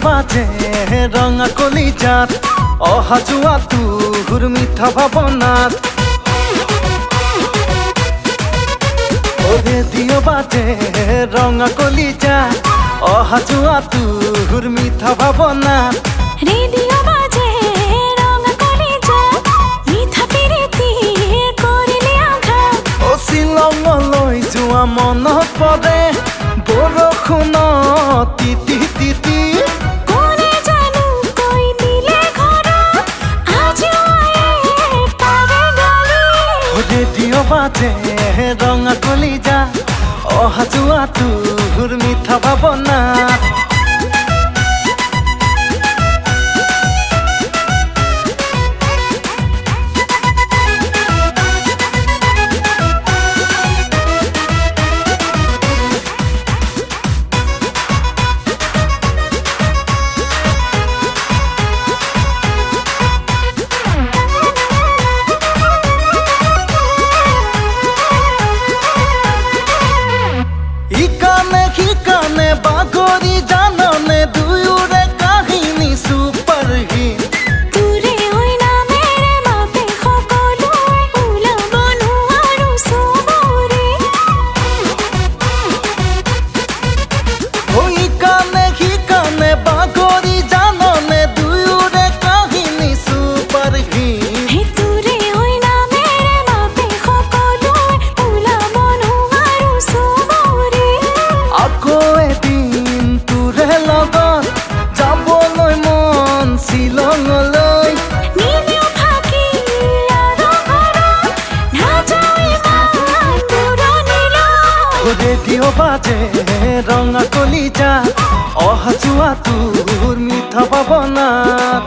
বাজে ৰঙা কলিজাত অহা যোৱা তোৰ মিঠা ভাৱনাত ৰেডিঅ' বাজে ৰঙা কলিজাত অহা যোৱা তোৰ মিঠা ভাৱনাত ৰেডিও বাজে ৰঙা কলিজাত মিঠা পিৰিতি কৰিলে আঘাত শ্বিলঙলৈ যোৱা মনত পৰে বৰষুণত তিতি তিতি কোনে জানো কৈ দিলে ঘৰত আজিও আয়ে পাবে গালি ৰেডিঅ' বাজে ৰঙা কলিজা অহা যোৱা তোৰ মিঠা ভাৱনাত ইকানে সিকানে বাগৰি জাননে দুয়োৰে কাহিনী ছুপাৰ হিট তোৰে হৈ নামেৰে মাতে সকলোৱে ওলাব নোৱাৰো চবৰে ইকানে সিকানে বাগৰি জাননে দুয়োৰে কাহিনী ছুপাৰ হিট হে তোৰে হৈ নামেৰে মাতে সকলোৱে ওলাব নোৱাৰো চবৰে আকৌ এদিন তোৰে লগত যাবলৈ মন শ্বিলঙলৈ নিলেও ফাঁকি আৰু ঘৰত নাযাওঁ ইমান দূৰণিলৈ ৰেডিঅ' বাজে ৰঙা কলিজা অহা যোৱা তোৰ মিঠা ভাৱনাত